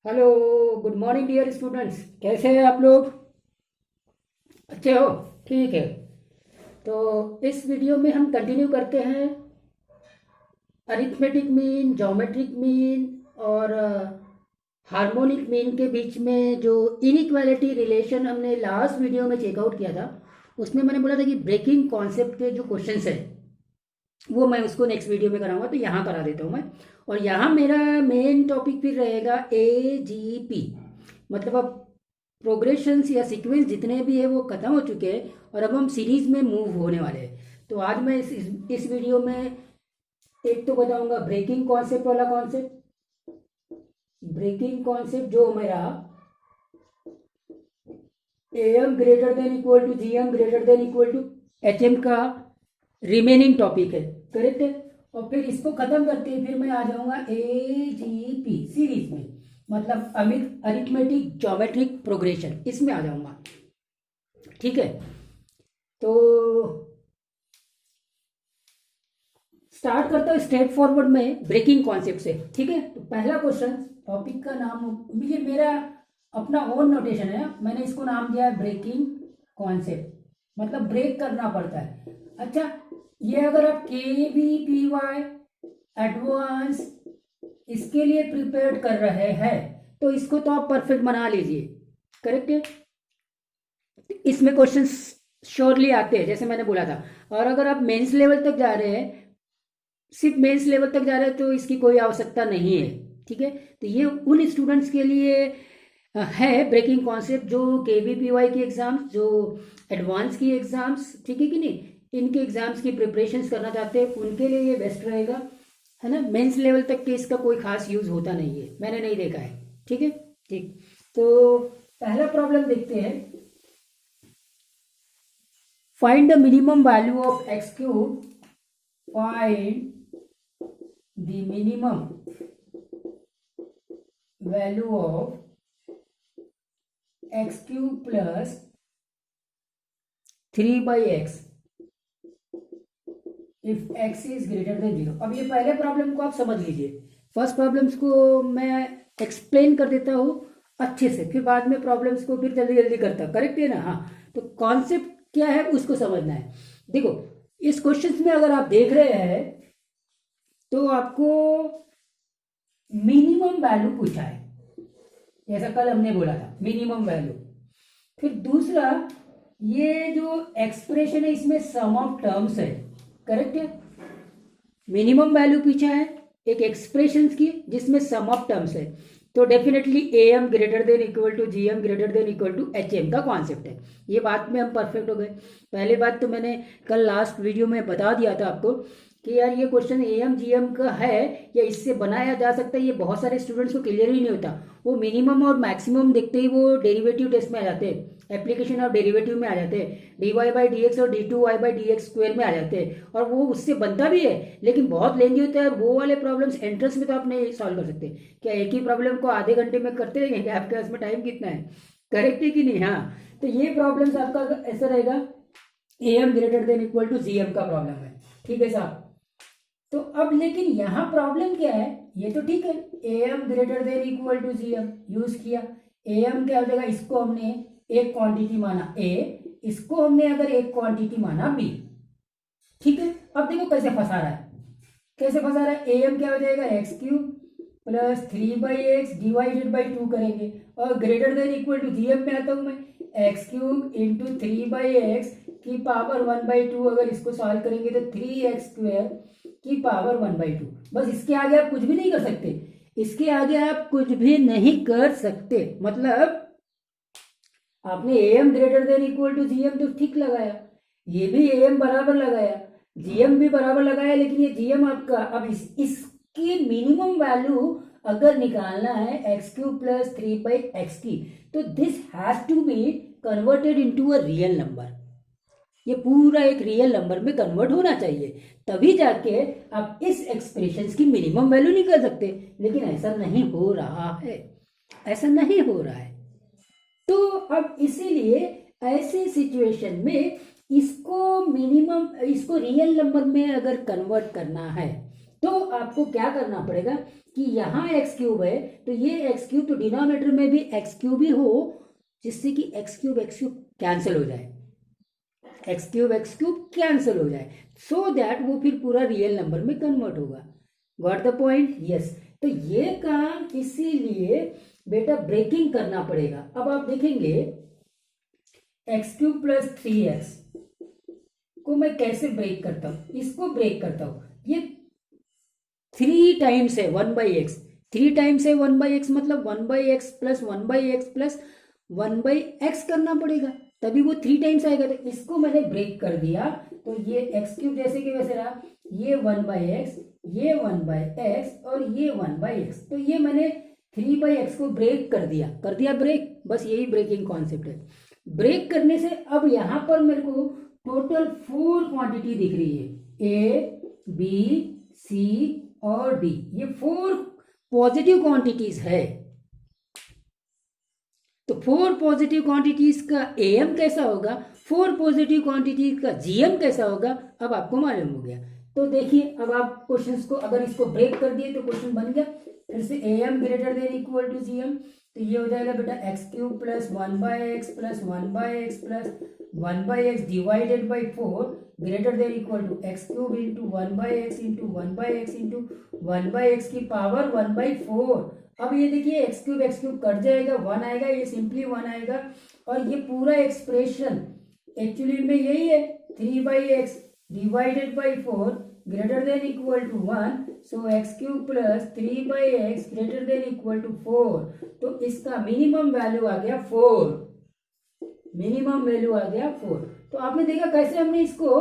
Hello. Good morning dear students, कैसे हैं आप लोग? अच्छे हो? ठीक है। तो इस वीडियो में हम कंटिन्यू करते हैं अरिथमेटिक मीन, ज्योमेट्रिक मीन और हार्मोनिक मीन के बीच में जो इनइक्वालिटी रिलेशन हमने लास्ट वीडियो में चेकआउट किया था, उसमें मैंने बोला था कि ब्रेकिंग कॉन्सेप्ट के जो क्वेश्चंस है वो मैं उसको नेक्स्ट वीडियो में कराऊंगा, तो यहाँ करा देता हूँ मैं। और यहाँ मेरा मेन टॉपिक फिर रहेगा AGP। मतलब अब प्रोग्रेशंस या सीक्वेंस जितने भी है वो खत्म हो चुके हैं और अब हम सीरीज में मूव होने वाले हैं। तो आज मैं इस वीडियो में एक तो बताऊंगा ब्रेकिंग कॉन्सेप्ट वाला कॉन्सेप्ट। ब्रेकिंग कॉन्सेप्ट जो मेरा AM greater than equal to GM greater than equal to HM का रिमेनिंग टॉपिक है, करेक्ट है। और फिर इसको खत्म करते हैं फिर मैं आ जाऊंगा AGP सीरीज में, मतलब अरिथमेटिक ज्योमेट्रिक प्रोग्रेशन, इसमें आ जाऊंगा। ठीक है, तो स्टार्ट करता हूँ स्ट्रेट फॉरवर्ड में ब्रेकिंग कॉन्सेप्ट से। ठीक है, तो पहला क्वेश्चन, टॉपिक का नाम ये मेरा अपना ओन नोटेशन है, मैंने इसको नाम दिया है ब्रेकिंग कॉन्सेप्ट, मतलब ब्रेक करना पड़ता है। अच्छा, ये अगर आप KVPY एडवांस इसके लिए प्रिपेयर कर रहे हैं तो इसको तो आप परफेक्ट बना लीजिए, करेक्ट है। इसमें क्वेश्चन श्योरली आते हैं जैसे मैंने बोला था। और अगर आप मेंस लेवल तक जा रहे हैं, सिर्फ मेंस लेवल तक जा रहे हैं, तो इसकी कोई आवश्यकता नहीं है। ठीक है, तो ये उन स्टूडेंट्स के लिए है ब्रेकिंग कॉन्सेप्ट जो KVPY की एग्जाम्स, जो एडवांस की एग्जाम्स, ठीक है कि नहीं, इनके एग्जाम्स की प्रिपरेशंस करना चाहते हैं उनके लिए ये बेस्ट रहेगा, है ना। मेंस लेवल तक के इसका कोई खास यूज होता नहीं है, मैंने नहीं देखा है। ठीक है, ठीक। तो पहला प्रॉब्लम देखते हैं। Find the minimum value of x cube. Find the minimum value of x cube plus 3/x if x is greater than 0। अब ये पहले प्रॉब्लम को आप समझ लीजिए। फर्स्ट प्रॉब्लम्स को मैं एक्सप्लेन कर देता हूँ अच्छे से, फिर बाद में प्रॉब्लम्स को फिर जल्दी जल्दी करता, करेक्ट है ना। हाँ, तो कॉन्सेप्ट क्या है उसको समझना है। देखो, इस क्वेश्चन में अगर आप देख रहे हैं तो आपको मिनिमम वैल्यू पूछा है, जैसा कल हमने बोला था, मिनिमम वैल्यू। फिर दूसरा, ये जो एक्सप्रेशन है इसमें सम ऑफ टर्म्स है, करेक्ट है। मिनिमम वैल्यू पूछा है एक एक्सप्रेशन की जिसमें सम ऑफ टर्म्स है, तो definitely AM greater than equal to GM greater than equal to HM का कॉन्सेप्ट है। ये बात में हम परफेक्ट हो गए। पहले बात तो मैंने कल लास्ट वीडियो में बता दिया था आपको कि यार ये क्वेश्चन AM GM का है या इससे बनाया जा सकता है, ये बहुत सारे स्टूडेंट्स को क्लियर ही नहीं होता। वो मिनिमम और मैक्सिमम देखते ही वो डेरिवेटिव टेस्ट में आ जाते हैं, एप्लीकेशन ऑफ डेरिवेटिव में आ जाते हैं, dy/dx और d2y/dx स्क्वायर में आ जाते हैं, और वो उससे बनता भी है लेकिन बहुत लेंदी होता है। और वो वाले प्रॉब्लम्स एंट्रेंस में तो आप नहीं सॉल्व कर सकते। क्या एक ही प्रॉब्लम को आधे घंटे में करते रहेंगे? आपके पास में टाइम कितना है? करेक्ट है कि नहीं? हाँ, तो ये प्रॉब्लम्स आपका ऐसा रहेगा, AM greater than equal to GM का प्रॉब्लम है। ठीक है साहब। तो अब लेकिन यहाँ प्रॉब्लम क्या है, ये तो ठीक है, AM greater than equal to GM use किया। AM क्या हो जाएगा, इसको हमने एक क्वांटिटी माना A, इसको हमने अगर एक क्वांटिटी माना B। ठीक है, अब देखो कैसे फंसा रहा है, कैसे फंसा रहा है। AM क्या हो जाएगा, x cube plus 3/x divided by 2 करेंगे, और greater than equal to GM में आता हूं मैं, x क्यूब इंटू 3/x की पावर 1/2। अगर इसको सॉल्व करेंगे तो 3x स्क्वायर की पावर 1/2। बस इसके आगे आप कुछ भी नहीं कर सकते, इसके आगे आप कुछ भी नहीं कर सकते। मतलब आपने AM greater than equal to GM तो ठीक लगाया, ये भी AM बराबर लगाया, GM भी बराबर लगाया, लेकिन ये GM आपका अब इसकी मिनिमम वैल्यू अगर निकालना है x क्यूब प्लस 3/x की, तो this has to be converted into a real number. ये पूरा एक रियल नंबर में कन्वर्ट होना चाहिए, तभी जाके आप इस एक्सप्रेशन की मिनिमम वैल्यू निकाल सकते। लेकिन ऐसा नहीं हो रहा है, ऐसा नहीं हो रहा है। तो अब इसीलिए ऐसे सिचुएशन में इसको रियल नंबर में अगर कन्वर्ट करना है तो आपको क्या करना पड़ेगा, कि यहाँ एक्स क्यूब है तो ये एक्स क्यूब तो डिनोमिनेटर में भी एक्स क्यूब ही हो, जिससे कि एक्स क्यूब कैंसिल हो जाए, एक्स क्यूब कैंसिल हो जाए, सो दैट वो फिर पूरा रियल नंबर में कन्वर्ट होगा। Got the point? यस। तो ये काम इसीलिए बेटा ब्रेकिंग करना पड़ेगा। अब आप देखेंगे एक्स क्यूब प्लस 3x को मैं कैसे ब्रेक करता हूं, इसको ब्रेक करता हूं। ये 3 टाइम्स है 1/x, 3 टाइम्स है 1/x, मतलब 1/x plus 1/x plus 1/x करना पड़ेगा, तभी वो 3 टाइम्स आएगा। तो इसको मैंने ब्रेक कर दिया, तो ये एक्स क्यूब जैसे कि वैसे रहा, ये 1/x, ये 1/x और ये 1/x। तो ये मैंने 3/x को ब्रेक कर दिया ब्रेक। बस यही ब्रेकिंग कॉन्सेप्ट है। ब्रेक करने से अब यहां पर मेरे को टोटल 4 क्वांटिटी दिख रही है, ए बी सी और डी, ये 4 पॉजिटिव क्वांटिटीज है। तो 4 पॉजिटिव क्वांटिटीज का एम कैसा होगा, 4 पॉजिटिव क्वांटिटीज का जीएम कैसा होगा, अब आपको मालूम हो गया। तो देखिए अब आप क्वेश्चंस को अगर इसको ब्रेक कर दिए तो क्वेश्चन बन गया फिर से AM greater than equal to GM. तो ये हो जाएगा बेटा x cube plus 1/x plus 1/x plus 1/x divided by 4 greater than equal to x cube into 1/x into 1/x into 1/x की पावर 1/4। अब ये देखिए एक्स क्यूब कट जाएगा, 1 आएगा, ये सिंपली 1 आएगा, और ये पूरा एक्सप्रेशन एक्चुअली में यही है 3/x divided by 4 greater than equal to 1, so x cube plus 3/x greater than equal to 4। तो इसका मिनिमम वैल्यू आ गया 4, मिनिमम वैल्यू आ गया 4। तो आपने देखा कैसे हमने इसको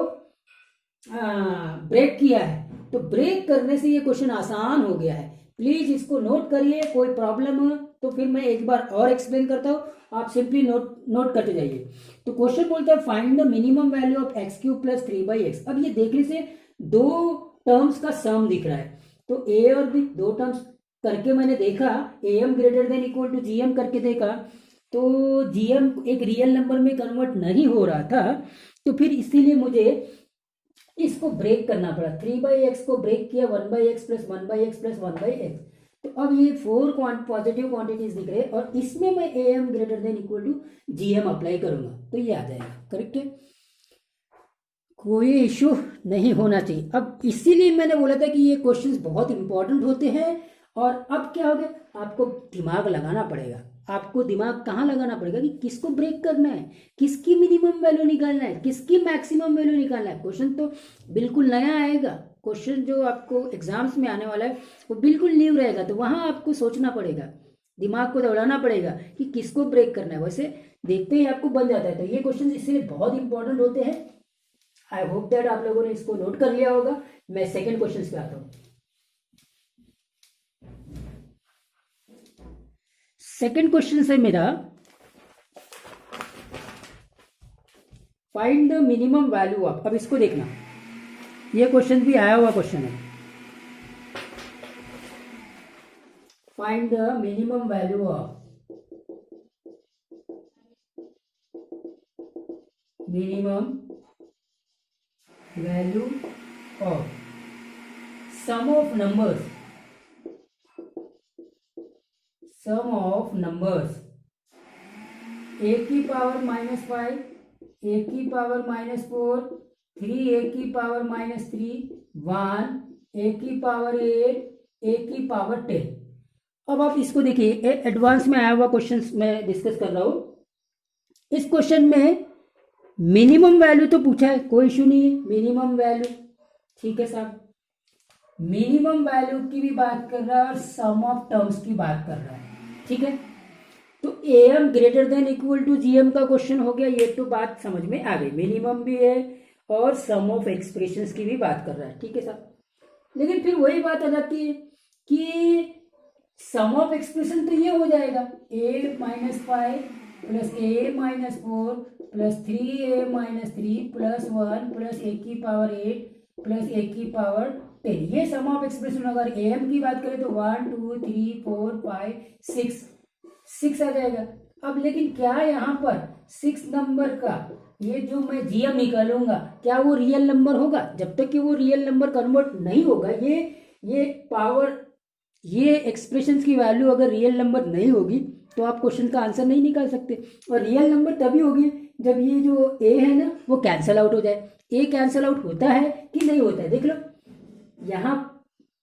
ब्रेक किया है। तो ब्रेक करने से ये क्वेश्चन आसान हो गया है। प्लीज इसको नोट करिए, कोई प्रॉब्लम हो तो फिर मैं एक बार और एक्सप्लेन करता हूँ, आप सिंपली नोट करते जाइए। तो क्वेश्चन बोलता है find the minimum value of x cube plus 3/x। अब ये देखने से 2 टर्म्स का सम दिख रहा है, तो ए और बी 2 टर्म्स करके मैंने देखा, AM greater than equal to GM करके देखा, तो जीएम एक रियल नंबर में कन्वर्ट नहीं हो रहा था, तो फिर इसीलिए मुझे इसको ब्रेक करना पड़ा। 3/x को ब्रेक किया 1/x plus 1/x plus 1/x। तो अब ये 4 पॉजिटिव क्वांटिटीज दिख रहे हैं, और इसमें मैं AM greater than equal to GM apply करूंगा, तो ये आ जाएगा। करेक्ट है, कोई इश्यू नहीं होना चाहिए। अब इसीलिए मैंने बोला था कि ये क्वेश्चंस बहुत इंपॉर्टेंट होते हैं। और अब क्या हो गया, आपको दिमाग लगाना पड़ेगा। आपको दिमाग कहाँ लगाना पड़ेगा कि किसको ब्रेक करना है, किसकी मिनिमम वैल्यू निकालना है, किसकी मैक्सिमम वैल्यू निकालना है। क्वेश्चन तो बिल्कुल नया आएगा, क्वेश्चन जो आपको एग्जाम्स में आने वाला है वो बिल्कुल न्यू रहेगा, तो वहां आपको सोचना पड़ेगा, दिमाग को दौड़ाना पड़ेगा कि किसको ब्रेक करना है। वैसे देखते ही आपको बन जाता है। तो ये क्वेश्चन इसलिए बहुत इंपॉर्टेंट होते हैं। आई होप दैट आप लोगों ने इसको नोट कर लिया होगा। मैं सेकेंड क्वेश्चन पे आता हूं। सेकेंड क्वेश्चन है मेरा, find the minimum value of. अब इसको देखना, ये क्वेश्चन भी आया हुआ क्वेश्चन है। Find the minimum value of, minimum value of sum of numbers, sum of numbers a की पावर -5, a की पावर -4, 3a की पावर -3, 1, a की पावर 8, a की पावर 10। अब आप इसको देखिए, एडवांस में आया हुआ क्वेश्चन मैं डिस्कस कर रहा हूं। इस क्वेश्चन में मिनिमम वैल्यू तो पूछा है, कोई इशू नहीं है, मिनिमम वैल्यू ठीक है साहब, मिनिमम वैल्यू की भी बात कर रहा है और सम ऑफ टर्म्स की बात कर रहा है, ठीक है। तो AM greater than equal to GM का क्वेश्चन हो गया, ये तो बात समझ में आ गई, मिनिमम भी है और सम ऑफ एक्सप्रेशंस की भी बात कर रहा है, ठीक है साहब। लेकिन फिर वही बात आ जाती है कि सम ऑफ एक्सप्रेशन तो ये हो जाएगा a -5 plus a -4 plus 3a-3 plus 1 plus a की पावर 8 प्लस a की पावर 10, ये सम ऑफ एक्सप्रेशन। अगर am की बात करें तो 1 2 3 4 5 6 आ जाएगा। अब लेकिन क्या यहाँ पर 6 नंबर का ये जो मैं जीएम निकालूंगा, क्या वो रियल नंबर होगा? जब तक कि वो रियल नंबर कन्वर्ट नहीं होगा, ये पावर ये एक्सप्रेशंस की वैल्यू अगर रियल नंबर नहीं होगी तो आप क्वेश्चन का आंसर नहीं निकाल सकते। और रियल नंबर तभी होगी जब ये जो ए है ना वो कैंसिल आउट हो जाए। ए कैंसिल आउट होता है कि नहीं होता है, देख लो। यहाँ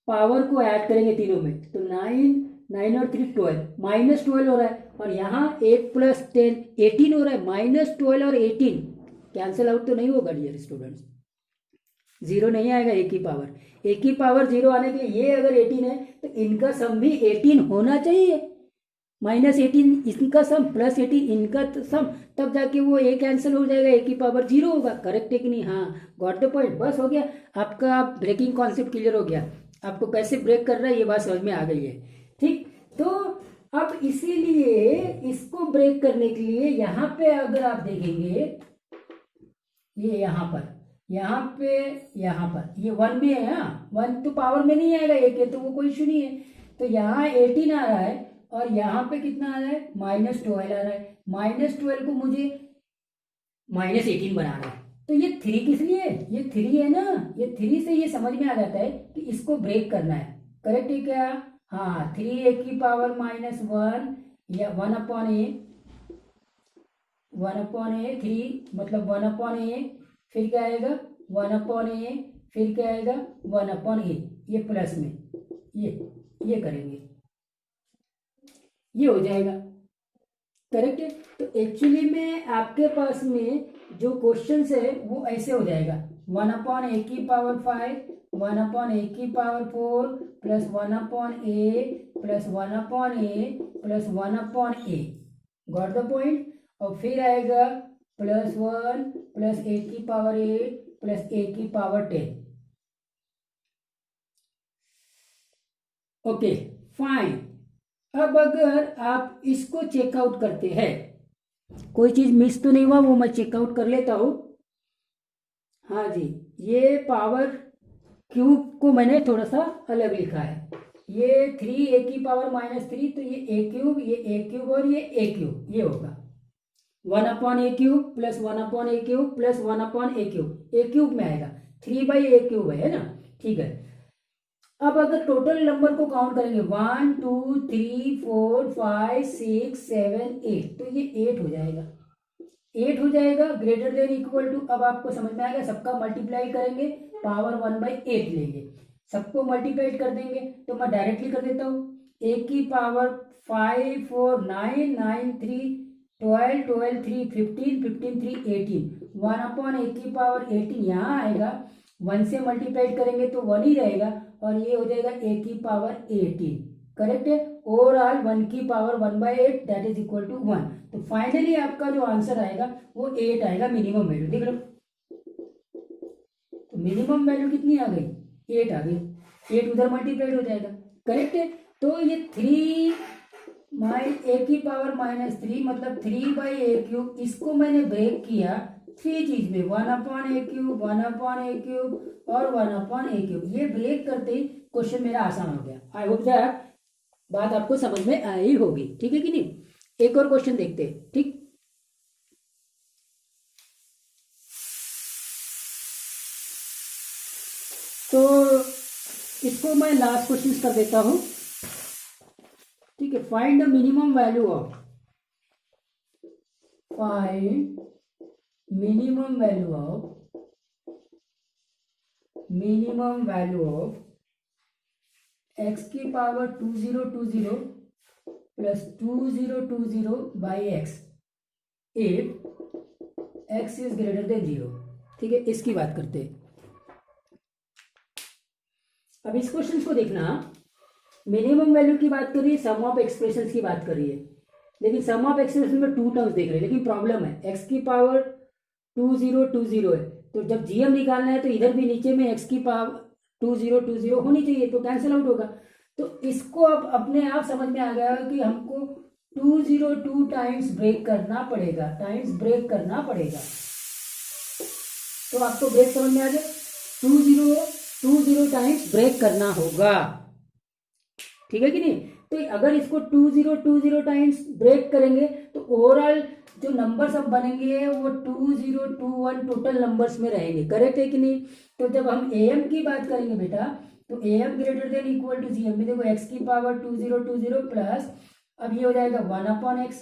पावर को ऐड करेंगे तीनों में तो 9 और 3 12, -12 हो रहा है। और यहाँ 8 + 10 18 हो रहा है, -12 और 18 कैंसिल आउट तो नहीं होगा डियर स्टूडेंट्स, जीरो नहीं आएगा। एक ही पावर जीरो आने के लिए ये अगर 18 है तो इनका सम भी 18 होना चाहिए। -18 इनका सम +18 इनका सम, तब जाके वो ए कैंसिल हो जाएगा, एक ही पावर जीरो होगा। करेक्ट है कि नहीं? हाँ, गॉट द पॉइंट। बस हो गया आपका ब्रेकिंग कॉन्सेप्ट क्लियर हो गया। आपको कैसे ब्रेक कर रहा है ये बात समझ में आ गई है। ठीक, तो अब इसीलिए इसको ब्रेक करने के लिए यहाँ पे अगर आप देखेंगे, ये यहाँ पर ये 1 में है। हाँ, 1 तो पावर में नहीं आएगा, एक है तो वो कोई इशू नहीं है। तो यहाँ 18 आ रहा है और यहाँ पे कितना आ रहा है? -12 आ रहा है। -12 को मुझे -18 बनाना है। तो ये 3 किस लिए है? ये 3 है ना, ये 3 से ये समझ में आ जाता है कि इसको ब्रेक करना है। करेक्ट है क्या? हाँ, 3 a की पावर -1 या 1/a, 1/a 3 मतलब 1/a, फिर क्या आएगा? 1/a, फिर क्या आएगा? 1/a, ये प्लस में ये करेंगे, ये हो जाएगा। करेक्ट है। तो एक्चुअली में आपके पास में जो क्वेश्चंस है वो ऐसे हो जाएगा, 1/a की पावर 5, 1/a की power 4 plus 1/a plus 1/a plus 1/a। Got the point. और फिर आएगा +1 प्लस a की पावर 8 प्लस a की पावर 10। Okay fine. अब अगर आप इसको चेकआउट करते हैं, कोई चीज मिस तो नहीं हुआ, वो मैं चेकआउट कर लेता हूं। हाँ जी, ये पावर क्यूब को मैंने थोड़ा सा अलग लिखा है। ये 3a की पावर -3, तो ये a क्यूब, ये a क्यूब और ये a क्यूब, ये होगा 1/a cube plus 1/a cube plus 1/a cube. a cube में आएगा, 3/a क्यूब है ना। ठीक है। अब अगर टोटल नंबर को काउंट करेंगे 1 2 3 4 5 6 7 8, तो ये 8 हो जाएगा। 8 हो जाएगा ग्रेटर देन इक्वल टू, अब आपको समझ में आएगा, सबका मल्टीप्लाई करेंगे, पावर 1/8 लेंगे, सबको मल्टीप्लाई कर देंगे। तो मैं डायरेक्टली कर देता हूँ, a की पावर 5 4 9 9 3 12 12 3 15 15 3 18, 1/a की पावर 18 यहाँ आएगा। 1 से मल्टीप्लाई करेंगे तो 1 ही रहेगा और ये हो जाएगा a की पावर 18। करेक्ट है। ओवरऑल 1 की power 1/8 that is equal to 1। तो फाइनली आपका जो आंसर आएगा वो 8 आएगा, मिनिमम वैल्यू देख लो। तो मिनिमम वैल्यू कितनी आ गई? 8 आ गई। 8 उधर मल्टीप्लाइड हो जाएगा। करेक्ट है। तो ये 3 a की पावर -3 मतलब 3/a क्यूब, इसको मैंने ब्रेक किया 3 चीज में, 1/a क्यूब 1/a क्यूब और 1/a क्यूब। ये ब्रेक करते ही क्वेश्चन मेरा आसान हो गया। आई होप दैट बात आपको समझ में आई होगी। ठीक है कि नहीं? एक और क्वेश्चन देखते हैं। ठीक, तो इसको मैं लास्ट क्वेश्चन कर देता हूं। ठीक है। Find the minimum value of, find minimum value of x की power 2020 plus 2020 by x if x is greater than 0। ठीक है, इसकी बात करते हैं। अब इस क्वेश्चन को देखना, मिनिमम वैल्यू की बात कर रही है, सम ऑफ एक्सप्रेशंस की बात कर रही है, लेकिन सम ऑफ एक्सप्रेशन में 2 टर्म्स देख रहे हैं। लेकिन प्रॉब्लम है x की पावर 2020 है, तो जब जीएम निकालना है तो इधर भी नीचे में x की पावर 2020 होनी चाहिए, तो कैंसिल आउट होगा। तो इसको अब अपने आप समझ में आ गया कि हमको 202 टाइम्स ब्रेक करना पड़ेगा, तो आपको ब्रेक समझ में आ गया, 2020 टाइम्स ब्रेक करना होगा। ठीक है कि नहीं? तो अगर इसको 2020 टाइम्स ब्रेक करेंगे तो ओवरऑल जो नंबर्स अब बनेंगे वो 2021 टोटल नंबर्स में रहेंगे। करेक्ट है कि नहीं? तो जब हम एम की बात करेंगे बेटा, तो AM greater than equal to C M में देखो एक्स की पावर 2020 प्लस, अब ये हो जाएगा 1/x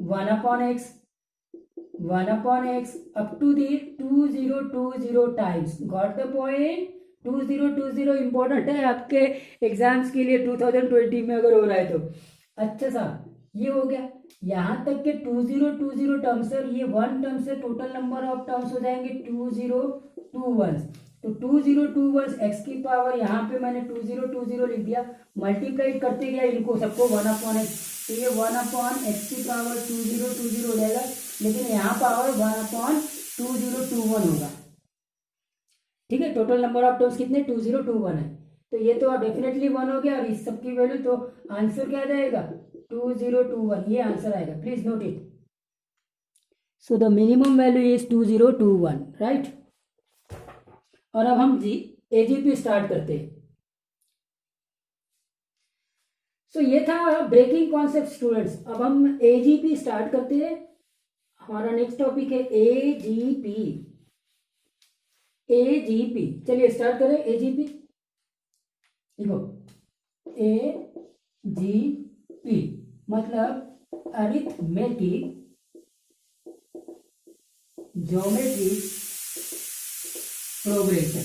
1/x 1/x up to the 2020 times. Got the point? 2020 important है आपके एग्जाम्स के लिए 2020 में अगर हो रहा है तो। अच्छा साहब, ये हो गया यहां तक के 2020 टर्म्स और ये 1 टर्म से टोटल नंबर ऑफ टर्म्स हो जाएंगे 2021। तो 2021 एक्स की पावर यहाँ पे मैंने 2020 लिख दिया, मल्टीप्लाई करते गया इनको सबको 1/x, तो ये 1/x की पावर 2020 हो जाएगा, लेकिन यहाँ पावर 1/2021 होगा। ठीक है, टोटल नंबर ऑफ टर्म्स कितने 2021 है, तो ये तो डेफिनेटली 1 हो गया। और इस सब की वैल्यू तो आंसर क्या जाएगा 2021, ये आंसर आएगा। Please note it. So the minimum value is 2021, right. और अब हम एजीपी स्टार्ट करते हैं। सो ये था ब्रेकिंग कॉन्सेप्ट स्टूडेंट्स। अब हम एजीपी स्टार्ट करते हैं। हमारा नेक्स्ट टॉपिक है एजीपी। एजीपी, चलिए स्टार्ट करें एजीपी। देखो एजीपी मतलब अरिथमेटिक ज्योमेट्रिक प्रोग्रेशन।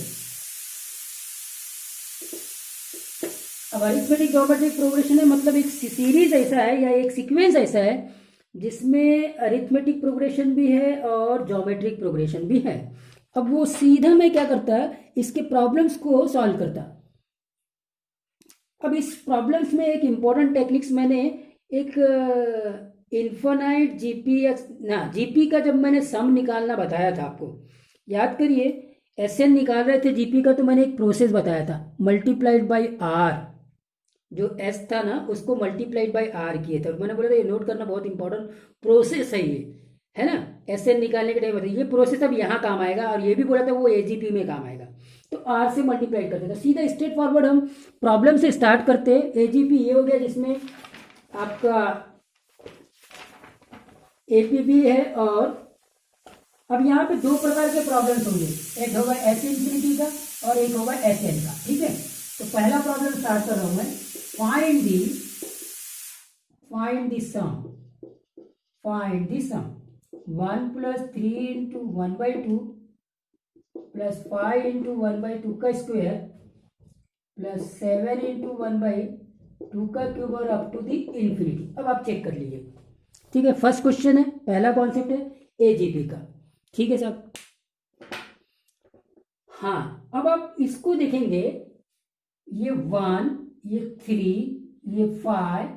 अब अरिथमेटिक ज्योमेट्रिक प्रोग्रेशन है मतलब एक सीरीज ऐसा है या एक सीक्वेंस ऐसा है जिसमें अरिथमेटिक प्रोग्रेशन भी है और ज्योमेट्रिक प्रोग्रेशन भी है। अब वो सीधा में क्या करता है, इसके प्रॉब्लम्स को सॉल्व करता। अब इस प्रॉब्लम्स में एक इंपॉर्टेंट टेक्निक्स मैंने एक इन्फिनाइट जीपी का जब मैंने सम निकालना बताया था आपको, याद करिए एसएन निकाल रहे थे जीपी का, तो मैंने एक प्रोसेस बताया था मल्टीप्लाइड बाय आर। जो एस था ना उसको मल्टीप्लाइड बाय आर किए थे, और मैंने बोला था ये नोट करना बहुत इंपॉर्टेंट प्रोसेस है ये, है ना। एसएन निकालने के टाइम बताइए ये प्रोसेस अब यहाँ काम आएगा, और ये भी बोला था वो एजीपी में काम आएगा। तो आर से मल्टीप्लाई करते थे, सीधा स्ट्रेट फॉरवर्ड हम प्रॉब्लम से स्टार्ट करते हैं। एजीपी ये हो गया जिसमें आपका एपीबी है। और अब यहाँ पे दो प्रकार के प्रॉब्लम्स होंगे, एक होगा एस इंफिनिटी का और एक होगा एस एन का। ठीक है, तो पहला प्रॉब्लम स्टार्ट कर रहा हूं मैं। फाइंड दी सम 1 + 3 × 1/2 + 5 × 1/2 का स्क्वायर + 7 × 1/2 का क्यूब और अप टू दी इंफिनिटी। अब आप चेक कर लीजिए। ठीक है, फर्स्ट क्वेश्चन है, पहला कॉन्सेप्ट है एजीपी का। ठीक है साहब। हाँ, अब आप इसको देखेंगे, ये 1, ये 3, ये 5,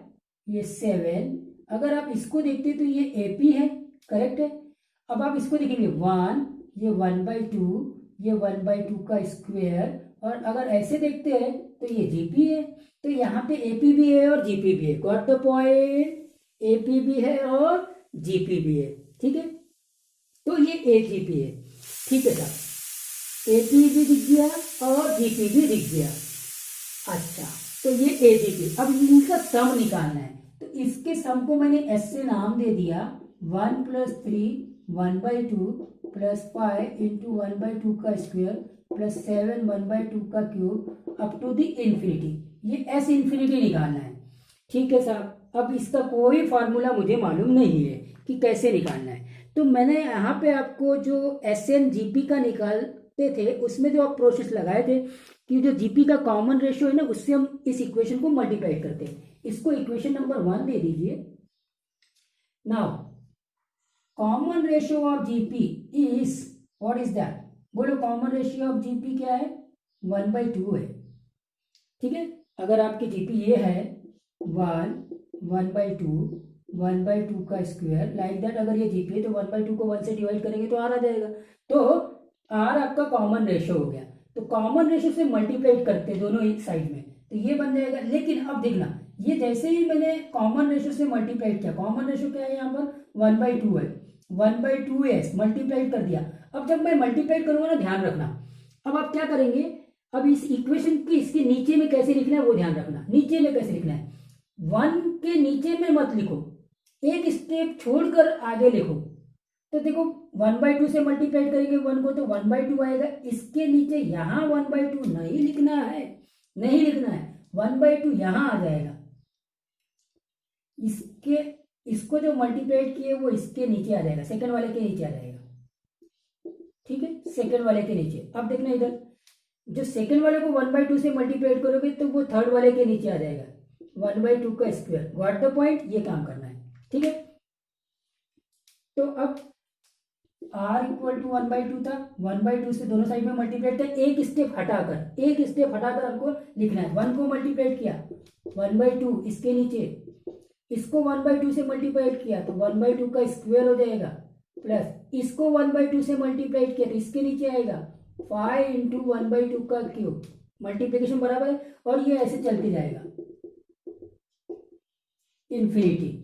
ये 7, अगर आप इसको देखते तो ये एपी है, करेक्ट है। अब आप इसको देखेंगे 1, ये 1/2, ये 1/2 का स्क्वायर, और अगर ऐसे देखते हैं तो ये जीपी है। तो यहाँ पे एपी भी है और जीपी भी है। Got the point? एपी भी है और जीपी भी है। ठीक है, तो ये एजीपी है। ठीक है साहब, एपी भी दिख गया और जीपी भी दिख गया। अच्छा, तो ये एजीपी। अब इनका सम निकालना है, तो इसके सम को मैंने एस से नाम दे दिया 1 + 3 1/2 + 5 × 1/2 का स्क्वायर + 7 1/2 का cube up to the infinity. ये एस इंफिनिटी निकालना है। ठीक है साहब, अब इसका कोई फार्मूला मुझे मालूम नहीं है कि कैसे निकालना है, तो मैंने यहाँ पे आपको जो एस एन जीपी का निकालते थे उसमें जो आप प्रोसेस लगाए थे कि जो जीपी का कॉमन रेशियो है ना, उससे हम इस इक्वेशन को मल्टीप्लाई करते हैं। इसको इक्वेशन नंबर 1 दे दीजिए। Now common ratio of GP is, what is that? बोलो, कॉमन रेशियो ऑफ जीपी क्या है? 1/2 है। ठीक है, अगर आपकी जीपी ये है 1 1/2 1/2 का स्क्वायर, लाइक दैट। अगर ये जीपी है तो 1/2 को 1 से डिवाइड करेंगे तो आर आ जाएगा। तो आर आपका कॉमन रेशियो हो गया, तो कॉमन रेशियो से मल्टीप्लाई करते दोनों एक साइड में, तो ये बन जाएगा। लेकिन अब देखना, ये जैसे ही मैंने कॉमन रेशियो से मल्टीप्लाई किया, कॉमन रेशियो क्या है यहाँ पर? 1/2 है, 1/2s मल्टीप्लाई कर दिया। अब जब मैं मल्टीप्लाई करूंगा ना, ध्यान रखना, अब आप क्या करेंगे, अब इस इक्वेशन की इसके नीचे में कैसे लिखना है वो ध्यान रखना। नीचे में कैसे लिखना है? 1 के नीचे में मत लिखो, एक स्टेप छोड़कर आगे लिखो। तो देखो 1/2 से मल्टीप्लाई करेंगे 1 को तो 1/2 आएगा। इसके नीचे यहाँ 1/2 नहीं लिखना है, नहीं लिखना है, 1/2 यहाँ आ जाएगा। इसके इसको जो मल्टीप्लाई किए वो इसके नीचे आ जाएगा, सेकंड वाले के नीचे आ जाएगा। ठीक है, सेकंड वाले के नीचे। अब देखना इधर, जो सेकंड वाले को 1/2 से मल्टीप्लाई करोगे तो वो थर्ड वाले के नीचे आ जाएगा, 1/2 का स्क्वायर। गॉट द पॉइंट, ये काम करना है। ठीक है, तो अब r इक्वल टू 1/2 था, 1/2 से दोनों साइड में मल्टीप्लाई था, एक स्टेप हटाकर हमको लिखना है। 1 को मल्टीप्लाई किया 1/2, इसके नीचे इसको 1/2 से मल्टीप्लाई किया तो 1/2 का स्क्वायर हो जाएगा, प्लस इसको 1/2 से मल्टीप्लाई किया तो इसके नीचे आएगा 5 इंटू 1/2 का क्यूब। मल्टीप्लीकेशन बराबर है, और ये ऐसे चलते जाएगा इन्फिनिटी।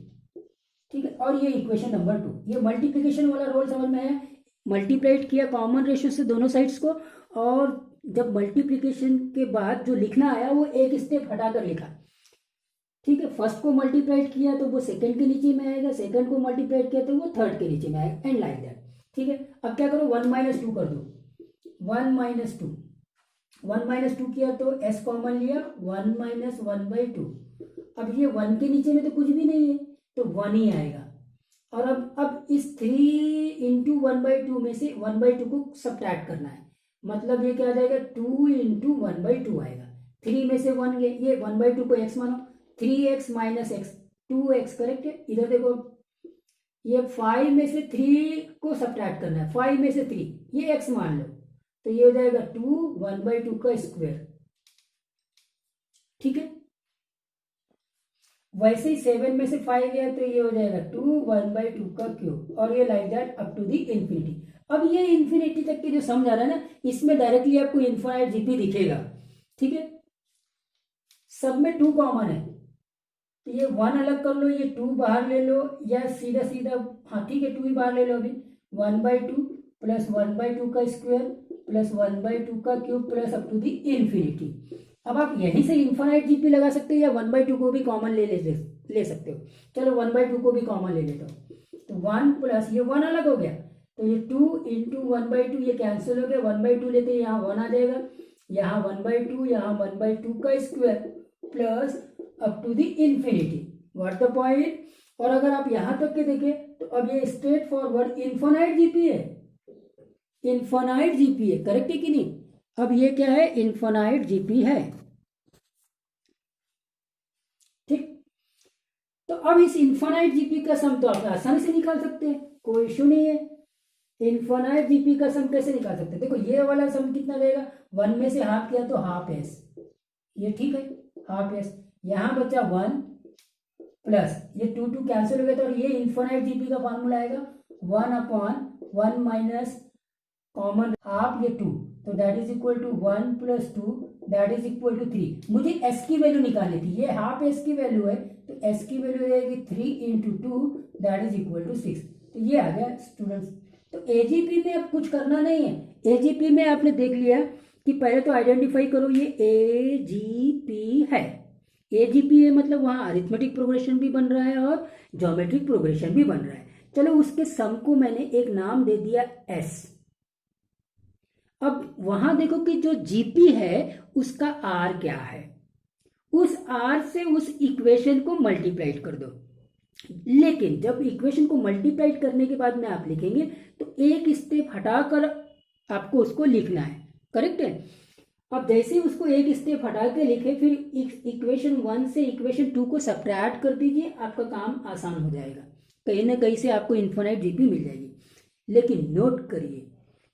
ठीक है, और ये इक्वेशन नंबर 2। ये मल्टीप्लीकेशन वाला रोल समझ में है। मल्टीप्लाइड किया कॉमन रेशियो से दोनों साइड्स को, और जब मल्टीप्लीकेशन के बाद जो लिखना आया वो एक स्टेप हटाकर लिखा। ठीक है, फर्स्ट को मल्टीप्लाइड किया तो वो सेकंड के नीचे में आएगा, सेकंड को मल्टीप्लाइड किया तो वो थर्ड के नीचे में आएगा, एंड लाइक दैट। ठीक है, अब क्या करो, 1 - 2 कर दो, 1 - 2 किया तो s कॉमन लिया, 1 - 1/2। अब ये 1 के नीचे में तो कुछ भी नहीं है तो 1 ही आएगा। और अब इस 3 इंटू 1/2 में से 1/2 को सब्ट्रैक्ट करना है, मतलब ये क्या आ जाएगा, 2 इंटू 1/2 आएगा। 3 में से 1 गए, ये 1/2 को x मानो, 3x minus x, 2x। Correct है, इधर देखो, ये 5 में से 3 को सब्ट्रैक्ट करना है, 5 में से 3, ये x मान लो, तो ये हो जाएगा 2 1/2 का स्क्वायर। ठीक है, वैसे ही 7 में से 5 गया तो ये हो जाएगा 2 1/2 का क्यूब, और ये like that up to the infinity. अब ये इन्फिनिटी तक की जो सम आ रहा है ना, इसमें डायरेक्टली आपको इन्फिनाइट जीपी दिखेगा। ठीक है, सब में 2 कॉमन है, तो ये 1 अलग कर लो, ये 2 बाहर ले लो, या सीधा सीधा, हाँ ठीक है 2 ही बाहर ले लो अभी, 1/2 प्लस 1/2 का स्क्वायर प्लस 1/2 का cube plus up to the infinity. अब आप यहीं से इन्फिनाइट जीपी लगा सकते हो, या 1/2 को भी कॉमन ले सकते हो। चलो 1/2 को भी कॉमन ले लेता हूँ, तो 1 प्लस ये 1 अलग हो गया, तो ये 2 इंटू 1/2, ये कैंसिल हो गया, 1/2 लेते हैं, यहाँ 1 आ जाएगा, यहाँ 1/2, यहाँ 1/2 का square plus up to the infinity. What the point. और अगर आप यहां तक के देखें तो अब ये स्ट्रेट फॉरवर्ड इन्फिनाइट जीपी है, इन्फिनाइट जीपी है। करेक्ट है कि नहीं, अब ये क्या है, इन्फिनाइट जीपी है। ठीक, तो अब इस इन्फिनाइट जीपी का सम तो आप आसानी से निकाल सकते हैं, कोई इश्यू नहीं है। इन्फिनाइट जीपी का सम कैसे निकाल सकते हैं, देखो ये वाला सम कितना रहेगा, 1 में से हाफ किया तो हाफ एस, ये ठीक है, हाफ एस, यहां बचा 1 प्लस ये 2 2 कैंसिल हो गया, तो और ये इन्फिनाइट जीपी का फॉर्मूला आएगा 1/1 माइनस कॉमन हाफ, ये 2, तो that is equal to 1 + 2 that is equal to 3। मुझे एस की वैल्यू निकालनी थी, ये हाफ एस की वैल्यू है, तो एस की वैल्यू हो जाएगी 3 into 2 that is equal to 6। तो ये आ गया स्टूडेंट्स। तो एजीपी में अब कुछ करना नहीं है, एजीपी में आपने देख लिया कि पहले तो आइडेंटिफाई करो ये एजीपी है। एजीपी है मतलब वहाँ अरिथमेटिक प्रोग्रेशन भी बन रहा है और ज्योमेट्रिक प्रोग्रेशन भी बन रहा है। चलो उसके सम को मैंने एक नाम दे दिया एस। अब वहां देखो कि जो जीपी है उसका आर क्या है, उस आर से उस इक्वेशन को मल्टीप्लाइड कर दो। लेकिन जब इक्वेशन को मल्टीप्लाइड करने के बाद में आप लिखेंगे तो एक स्टेप हटाकर आपको उसको लिखना है। करेक्ट है, अब जैसे ही उसको एक स्टेप हटा के लिखे, फिर इक्वेशन 1 से इक्वेशन 2 को सब्ट्रैक्ट कर दीजिए, आपका काम आसान हो जाएगा, कहीं ना कहीं से आपको इन्फिनाइट जीपी मिल जाएगी। लेकिन नोट करिए,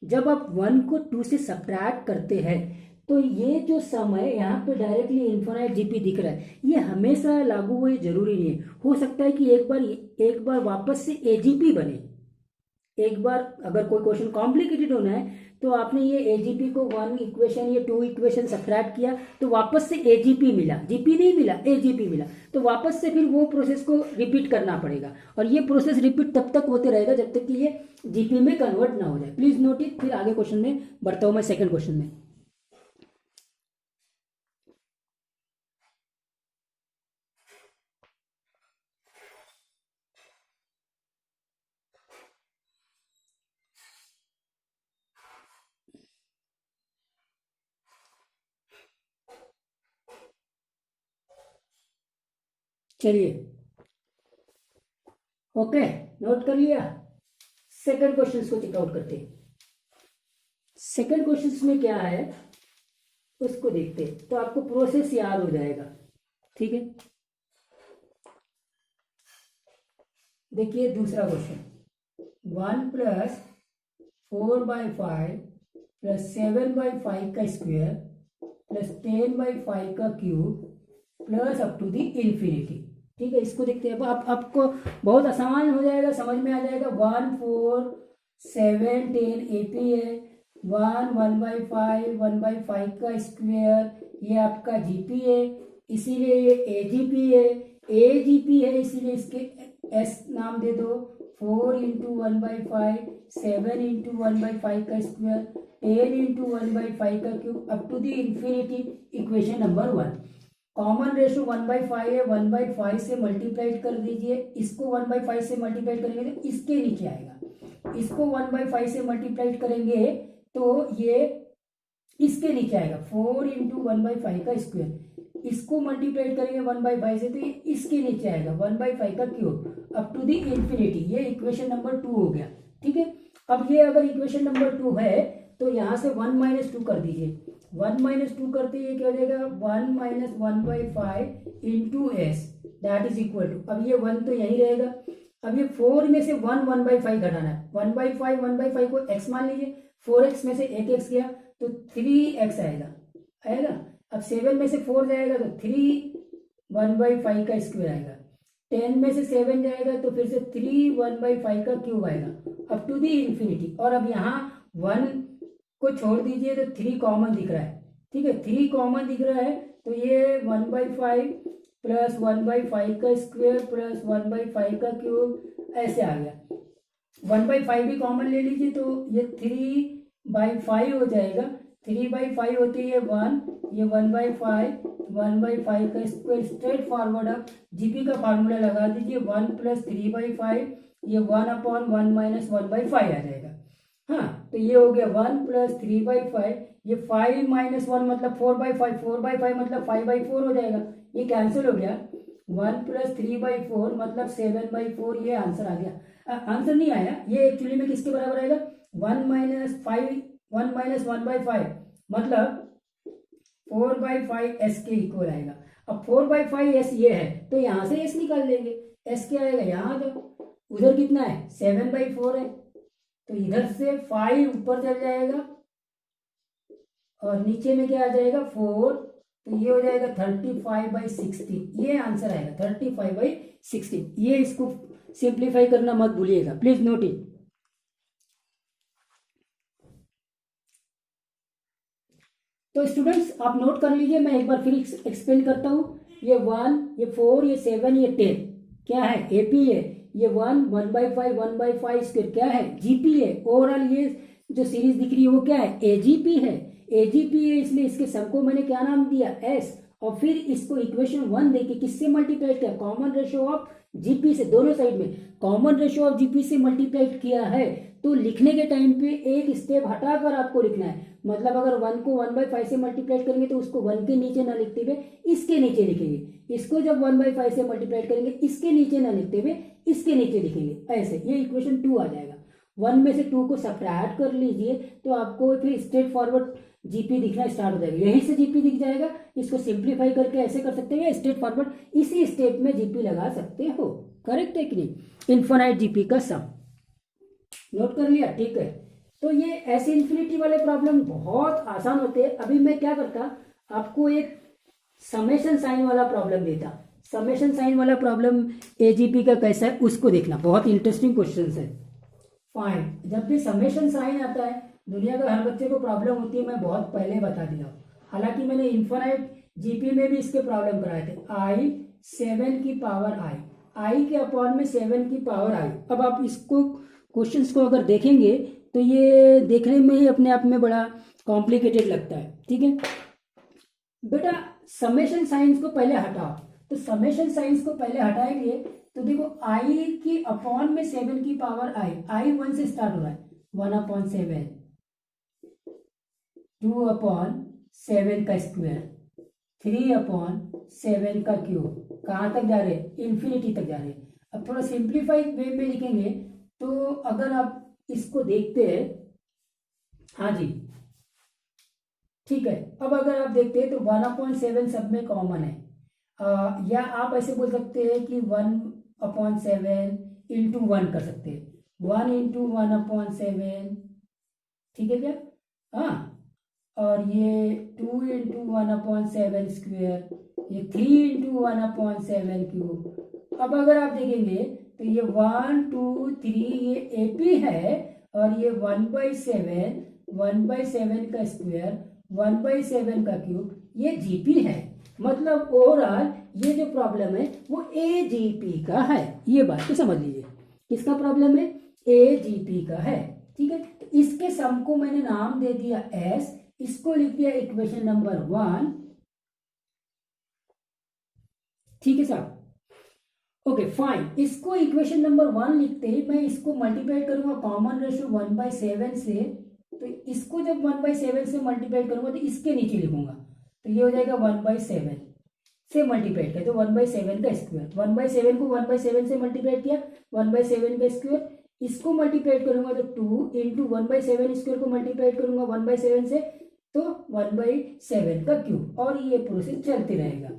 जब आप 1 को 2 से सब्ट्रैक्ट करते हैं तो ये जो सम है यहाँ पे डायरेक्टली इन्फिनाइट जीपी दिख रहा है, ये हमेशा लागू हो, ये जरूरी नहीं है। हो सकता है कि एक बार वापस से एजीपी बने, एक बार अगर कोई क्वेश्चन कॉम्प्लिकेटेड होना है तो आपने ये एजीपी को 1 इक्वेशन या 2 इक्वेशन सब्ट्रैक्ट किया तो वापस से एजीपी मिला, जीपी नहीं मिला, एजीपी मिला, तो वापस से फिर वो प्रोसेस को रिपीट करना पड़ेगा, और ये प्रोसेस रिपीट तब तक होते रहेगा जब तक कि ये जीपी में कन्वर्ट ना हो जाए। Please note it. फिर आगे क्वेश्चन में बढ़ता हूं मैं, सेकंड क्वेश्चन में। चलिए, ओके, नोट कर लिया। सेकंड क्वेश्चन को चेकआउट करते हैं। सेकंड क्वेश्चन में क्या है उसको देखते हैं, तो आपको प्रोसेस याद हो जाएगा। ठीक है, देखिए दूसरा क्वेश्चन, 1 + 4/5 + 7/5 का स्क्वायर + 10/5 का cube plus up to the infinity. ठीक है, इसको देखते हैं। अब आपको बहुत आसान हो जाएगा, समझ में आ जाएगा। 1 4 7 10 AP है, 1/5 1/5 का स्क्वायर, ये आपका GP है, इसीलिए ये AGP है। AGP है इसीलिए इसके S नाम दे दो। 4 × 1/5, 7 × 1/5 का स्क्वायर, 10 × 1/5 का cube up to the infinity. Equation number 1। Common ratio 1/5 है, 1/5 से मल्टीप्लाइड कर दीजिए। इसको 1/5 से मल्टीप्लाइड करेंगे तो इसके नीचे आएगा। इसको 1/5 से मल्टीप्लाइड करेंगे तो ये इसके नीचे आएगा। 4 × 1/5 का स्क्वायर, इसको मल्टीप्लाइड करेंगे 1/5 से तो ये इसके नीचे आएगा 1/5 का cube up to the infinity. ये इक्वेशन नंबर 2 हो गया। ठीक है, अब ये अगर इक्वेशन नंबर 2 है तो यहां से 1 - 2 कर दीजिए। 1 - 2 करते ही क्या हो जाएगा, 1 - 1/5 into S that is equal to, अब ये 1 तो यही रहेगा। अब ये 4 में से 1/5 घटाना है। 1/5 को x मान लीजिए, 4x में से एक x गया तो 3x आएगा। अब 7 में से 4 जाएगा तो 3 1/5 का स्क्वायर आएगा। 10 में से 7 जाएगा तो फिर से 3 1/5 का क्यूब आएगा अप टू दी इंफिनिटी। और अब यहाँ 1 को छोड़ दीजिए तो 3 कॉमन दिख रहा है। ठीक है, 3 कॉमन दिख रहा है तो ये 1/5 प्लस 1/5 का स्क्वायर प्लस 1/5 का क्यूब ऐसे आ गया। 1/5 भी कॉमन ले लीजिए तो ये 3/5 हो जाएगा। 3/5 होती है 1, ये 1/5 1/5 का स्क्वायर स्ट्रेट फॉरवर्ड। अब जीपी का फार्मूला लगा दीजिए, 1 + 3/5, ये 1/1 - 1/5 आ जाएगा। हाँ, तो ये हो गया 1 + 3/5, ये 5 - 1 मतलब 4/5, 4/5 मतलब 5/4 हो जाएगा। ये कैंसिल हो गया। 1 + 3/4 मतलब 7/4, ये आंसर आ गया। आंसर नहीं आया, ये एक्चुअली में किसके बराबर आएगा, 1 - 5 1 - 1/5 मतलब 4/5 S के इक्वल आएगा। अब 4/5 S ये है तो यहां से S निकाल लेंगे। S क्या आएगा, यहाँ तो उधर कितना है 7/4 है तो इधर से 5 ऊपर चल जाएगा और नीचे में क्या आ जाएगा 4, तो ये हो जाएगा 35/16। ये आंसर आएगा 35/16। ये इसको सिंप्लीफाई करना मत भूलिएगा, प्लीज नोट इट। तो स्टूडेंट्स आप नोट कर लीजिए, मैं एक बार फिर एक्सप्लेन करता हूं। ये 1, ये 4, ये 7, ये 10 क्या है, एपी है। ये 1 1/5 1/5 स्क्वायर क्या है, जीपी है। ओवरऑल ये जो सीरीज दिख रही है वो क्या है, एजीपी है। एजीपी है इसलिए इसके सब को मैंने क्या नाम दिया, एस। और फिर इसको इक्वेशन 1 देके किससे मल्टीप्लाई किया, कॉमन रेशियो ऑफ जीपी से। दोनों साइड में कॉमन रेशियो ऑफ जीपी से मल्टीप्लाई किया है तो लिखने के टाइम पे एक स्टेप हटाकर आपको लिखना है। मतलब अगर 1 को 1/5 से मल्टीप्लाई करेंगे तो उसको 1 के नीचे ना लिखते हुए इसके नीचे लिखेंगे। इसको जब 1/5 से मल्टीप्लाई करेंगे इसके नीचे ना लिखते हुए इसके नीचे लिखेंगे। ऐसे ये इक्वेशन 2 आ जाएगा। 1 में से 2 को सब्ट्रैक्ट कर लीजिए तो आपको फिर स्ट्रेट फॉरवर्ड जीपी दिखना स्टार्ट हो जाएगा। यहीं से जीपी दिख जाएगा। इसको सिंप्लीफाई करके ऐसे कर सकते हैं, स्ट्रेट फॉरवर्ड इसी स्टेप में जीपी लगा सकते हो। करेक्ट है कि नहीं, इन्फिनाइट जीपी का सम। नोट कर लिया, ठीक है। तो ये ऐसे इन्फिनिटी वाले प्रॉब्लम बहुत आसान होते हैं। अभी मैं क्या करता, आपको एक समेशन साइन वाला प्रॉब्लम देता। समेशन साइन वाला प्रॉब्लम एजीपी का कैसा है उसको देखना, बहुत इंटरेस्टिंग क्वेश्चन है। फाइन, जब भी समेशन साइन आता है दुनिया का हर बच्चे को प्रॉब्लम होती है, मैं बहुत पहले बता दिया हूँ। हालांकि मैंने इन्फिनाइट जीपी में भी इसके प्रॉब्लम कराए थे। I 7 की पावर I के अपॉन में 7 की पावर I। अब आप इसको क्वेश्चंस को अगर देखेंगे तो ये देखने में ही अपने आप में बड़ा कॉम्प्लिकेटेड लगता है। ठीक है बेटा, समेशन साइंस को पहले हटाओ। तो समेशन साइंस को पहले हटाएंगे तो देखो I की अपॉन में 7 की पावर I 1 से स्टार्ट हो रहा है, 1/7, 2/7 का स्क्वायर, 3/7 का क्यूब। कहाँ तक जा रहे हैं? इन्फिनिटी तक जा रहे हैं। अब थोड़ा सिंप्लीफाइड वे में लिखेंगे तो अगर आप इसको देखते हैं, हाँ जी ठीक है, अब अगर आप देखते हैं तो 1/7 सब में कॉमन है, या आप ऐसे बोल सकते हैं कि 1/7 इंटू 1 कर सकते हैं, 1 इंटू 1/7, ठीक है क्या? हाँ, और ये 2 इंटू 1/7 स्क्वेयर, ये 3 इंटू 1/7 क्यूब। अब अगर आप देखेंगे तो ये 1 2 3 ये AP है, और ये 1/7 का स्क्वायर 1/7 का क्यूब ये GP है। मतलब ओवरऑल ये जो प्रॉब्लम है वो AGP का है। ये बात तो समझ लीजिए, किसका प्रॉब्लम है? AGP का है। ठीक है, तो इसके सम को मैंने नाम दे दिया S, इसको लिख दिया इक्वेशन नंबर 1। ठीक है साहब, ओके फाइन। इसको इक्वेशन नंबर 1 लिखते ही मैं इसको मल्टीप्लाई करूंगा कॉमन रेशियो 1/7 से, तो इसको जब 1/7 से मल्टीप्लाई करूंगा तो इसके नीचे लिखूंगा, तो ये हो जाएगा 1/7 से मल्टीप्लाई किया तो 1/7 का स्क्वायर, 1/7 को 1/7 से मल्टीप्लाई किया 1/7 का स्क्वायर, इसको मल्टीप्लाई करूंगा तो 2 इंटू 1/7 स्क्वायर को मल्टीप्लाई करूंगा 1/7 से तो 1/7 का क्यूब, और ये प्रोसेस चलते रहेगा।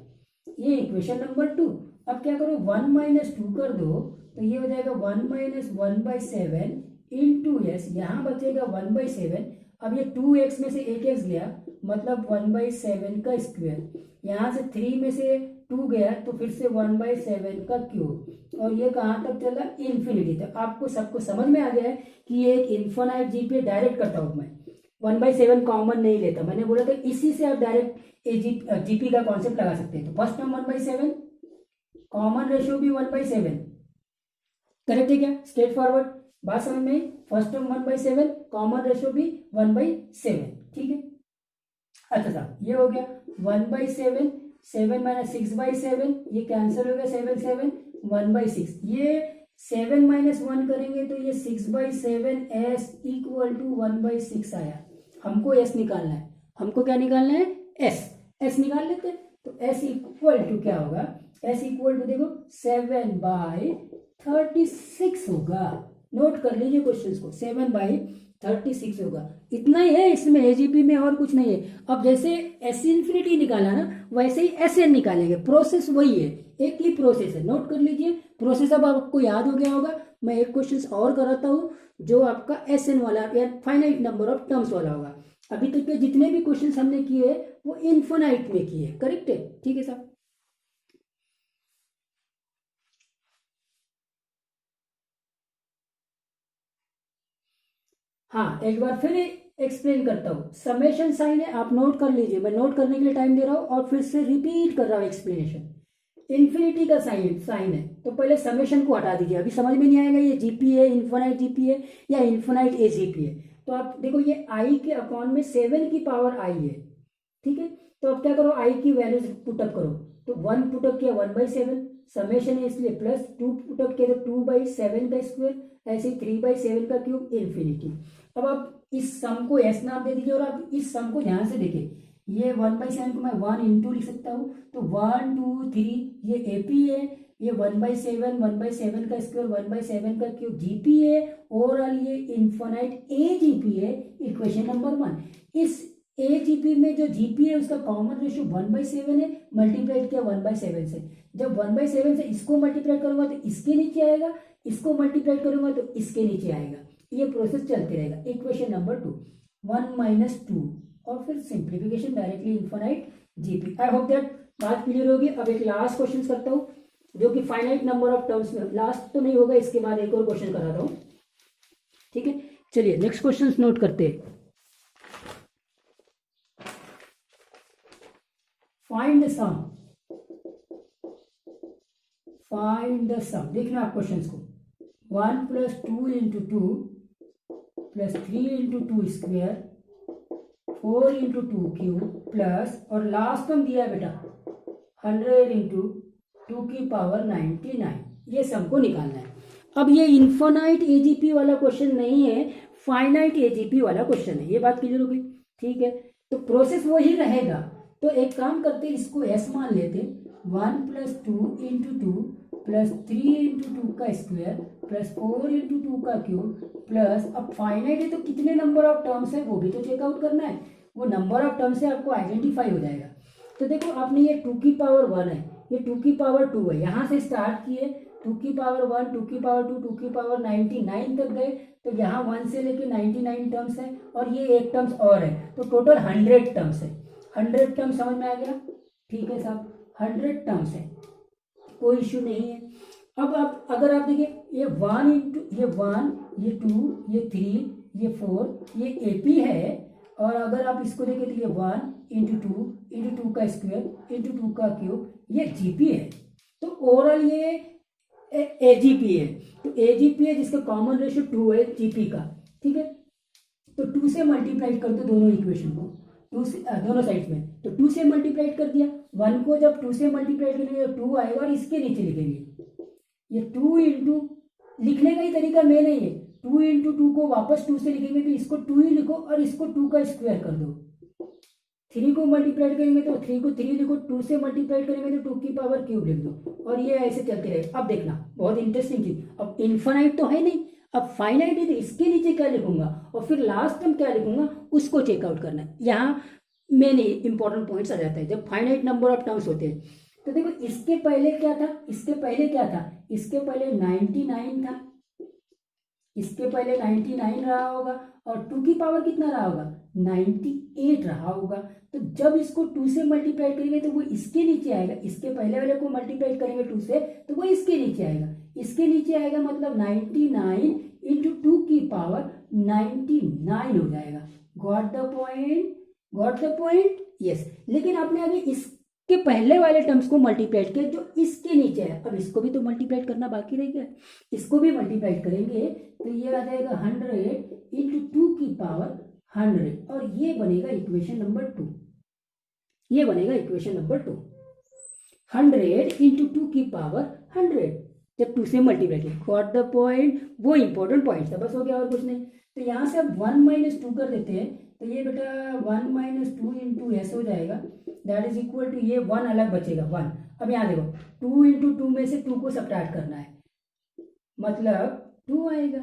ये इक्वेशन नंबर 2। अब क्या करो, 1 - 2 कर दो तो ये हो जाएगा 1 - 1/7 इंटू एस, यहाँ बचेगा 1/7। अब ये 2x में से 1x गया, मतलब 1/7 का स्क्वायर, यहाँ से 3 में से 2 गया तो फिर से 1/7 का क्यूब, और ये कहाँ तक चला? इन्फिनिटी तक। आपको सबको समझ में आ गया है कि ये एक इन्फिनाइट जीपी डायरेक्ट करता हूँ मैं, 1/7 कॉमन नहीं लेता। मैंने बोला था इसी से आप डायरेक्ट जीपी का कॉन्सेप्ट लगा सकते हैं। तो फर्स्ट टर्म 1/7, कॉमन रेशियो भी 1/7, करेक्ट है क्या? स्ट्रेट फॉरवर्ड बात समझ में। फर्स्ट टर्म 1/7, कॉमन रेशियो भी 1/7, ठीक है। अच्छा साहब, ये हो गया 1/7, 7 - 6/7, ये कैंसिल हो गया, 7 7 1/6। ये 7 - 1 करेंगे तो ये 6/7 s इक्वल टू 1/6 आया। हमको s निकालना है, हमको क्या निकालना है? s निकाल लेते हैं। तो s इक्वल टू क्या होगा? s इक्वल टू देखो 7/36 होगा। नोट कर लीजिए क्वेश्चंस को, 7/36 होगा। इतना ही है इसमें, एजीपी में और कुछ नहीं है। अब जैसे एस इन्फिनिटी निकाला ना, वैसे ही एस एन निकालेंगे, प्रोसेस वही है, एक ही प्रोसेस है। नोट कर लीजिए प्रोसेस। अब आपको याद हो गया होगा। मैं एक क्वेश्चन और कराता हूँ जो आपका एस एन वाला या फाइनाइट नंबर ऑफ टर्म्स वाला होगा। अभी तक के जितने भी क्वेश्चन हमने किए वो इन्फिनाइट में किए, करेक्ट है? ठीक है साहब। हाँ, एक बार फिर एक्सप्लेन करता हूँ। समेशन साइन है, आप नोट कर लीजिए, मैं नोट करने के लिए टाइम दे रहा हूँ और फिर से रिपीट कर रहा हूँ एक्सप्लेनेशन। इन्फिनिटी का साइन है तो पहले समेशन को हटा दीजिए, अभी समझ में नहीं आएगा ये जीपी है, इन्फिनाइट जीपी है या इन्फिनाइट ए जीपी है। तो आप देखो ये आई के अपॉन में 7 की पावर आई है, ठीक है। तो अब क्या करो, आई की वैल्यूज पुटअप करो। तो 1 पुटअप किया 1/7, समेशन है इसलिए प्लस 2 पुटअप किया तो 2/7 का स्क्वायर, ऐसे 3/7 का क्यूब, इन्फिनिटी। अब आप इस सम को एस नाम दे दीजिए और आप इस सम को ध्यान से देखिए। ये 1/7 को मैं 1 इंटू लिख सकता हूँ, तो 1 2 3 ये एपी है, ये 1/7 का स्क्वायर 1/7 का क्यूब जीपी है, ओवरऑल ये इन्फिनाइट ए जीपी है। इक्वेशन नंबर 1, इस ए जीपी में जो जीपी है उसका कॉमन रेशियो 1/7 है, मल्टीप्लाइड किया 1/7 से। जब 1/7 से इसको मल्टीप्लाई करूंगा तो इसके नीचे आएगा, इसको मल्टीप्लाई करूंगा तो इसके नीचे आएगा। ये प्रोसेस चलते रहेगा। इक्वेशन नंबर 2, 1 - 2 और फिर simplification directly infinite GP. I hope that बात क्लियर होगी। अब एक लास्ट क्वेश्चन करता हूँ जो कि फाइनाइट नंबर ऑफ टर्म्स में, लास्ट तो नहीं होगा, इसके बाद एक और क्वेश्चन कराता हूँ, ठीक है। चलिए नेक्स्ट क्वेश्चन नोट करते हैं। Find the sum, find the sum. देखना आप क्वेश्चन को, 1 + 2 × 2 + 3 × 2 स्क्वायर 4 × 2 क्यूब प्लस, और लास्ट टर्म दिया है बेटा 100 × 2 की पावर 99। ये सम को निकालना है। अब ये इन्फिनाइट एजीपी वाला क्वेश्चन नहीं है, फाइनाइट एजीपी वाला क्वेश्चन है। ये बात क्लियर हो गई, ठीक है। तो प्रोसेस वही रहेगा। तो एक काम करते, इसको एस मान लेते, 1 + 2 × 2 प्लस 3 × 2 का स्क्वायर प्लस 4 × 2 का क्यूब प्लस, अब फाइनाइट है तो कितने नंबर ऑफ टर्म्स है वो भी तो चेकआउट करना है, वो नंबर ऑफ टर्म्स से आपको आइडेंटिफाई हो जाएगा। तो देखो आपने ये 2 की पावर 1 है, ये 2 की पावर 2 है, यहाँ से स्टार्ट किए 2 की पावर 1, 2 की पावर 2, 2 की पावर 99 तक गए, तो यहाँ 1 से लेके 99 टर्म्स है और ये एक टर्म्स और है, तो टोटल 100 टर्म्स है। 100 टर्म्स समझ में आ गया? ठीक है साहब, 100 टर्म्स है, कोई इश्यू नहीं है। अब आप अगर आप देखिए, ये 1 × ये 1, ये 2, ये 3, ये 4, ये एपी है, और अगर आप इसको देखें तो ये 1 × 2 का स्क्वायर × 2 का क्यूब, ये जीपी है। तो ओवरऑल ये एजीपी है, तो एजीपी है जिसका कॉमन रेशियो 2 है जीपी का, ठीक है। तो 2 से मल्टीप्लाई कर दो दोनों इक्वेशन को, 2 से दोनों साइड में, तो 2 से मल्टीप्लाई कर दिया, 1 को जब 2 से मल्टीप्लाई करेंगे तो 2 आएगा, और इसके नीचे लिखेंगे ये 2 × लिखने का ही तरीका मेन है, ये 2 × 2 को वापस 2 से लिखेंगे तो इसको 2 ही लिखो और इसको 2 का स्क्वायर कर दो। 3 को मल्टीप्लाई करेंगे तो 3 को 3 लिखो, 2 से मल्टीप्लाई करेंगे तो 2 की पावर क्यूब लिख दो, और ये ऐसे चलते रहे। अब देखना बहुत इंटरेस्टिंग चीज, अब इन्फाइनाइट तो है नहीं, अब फाइनाइट है, तो इसके नीचे क्या लिखूंगा और फिर लास्ट टर्म क्या लिखूंगा उसको चेकआउट करना है। यहाँ मेन इंपॉर्टेंट पॉइंट्स आ जाता है जब फाइनाइट नंबर ऑफ टर्म्स होते हैं। तो देखो इसके पहले क्या था, इसके पहले क्या था, इसके पहले 99 था, इसके पहले 99 रहा होगा, और 2 की पावर कितना रहा होगा, 98 रहा होगा। तो जब इसको 2 से मल्टीप्लाई करेंगे तो वो इसके नीचे आएगा, इसके पहले वाले को मल्टीप्लाई करेंगे 2 से तो वो इसके नीचे आएगा, इसके नीचे आएगा, मतलब 99 × 2 की पावर 99 हो जाएगा। Got the point? Got the point? Yes. लेकिन आपने अभी इसके पहले वाले टर्म्स को मल्टीप्लाई किया जो इसके नीचे है, अब इसको भी तो मल्टीप्लाई करना बाकी रह गया, इसको भी मल्टीप्लाई करेंगे तो ये आ जाएगा 100 × 2 की पावर 100, और ये बनेगा इक्वेशन नंबर 2, ये बनेगा इक्वेशन नंबर 2, 100 × 2 की पावर 100 जब 2 से मल्टीप्लाई किया। Got the point? वो इंपॉर्टेंट पॉइंट था, बस हो गया और कुछ नहीं। तो यहाँ से अब 1 - 2 कर देते हैं, तो ये बेटा 1 - 2 × s हो जाएगा, दैट इज इक्वल टू, ये 1 अलग बचेगा 1। अब यहाँ देखो 2 × 2 में से 2 को सब्ट्रैक्ट करना है, मतलब 2 आएगा।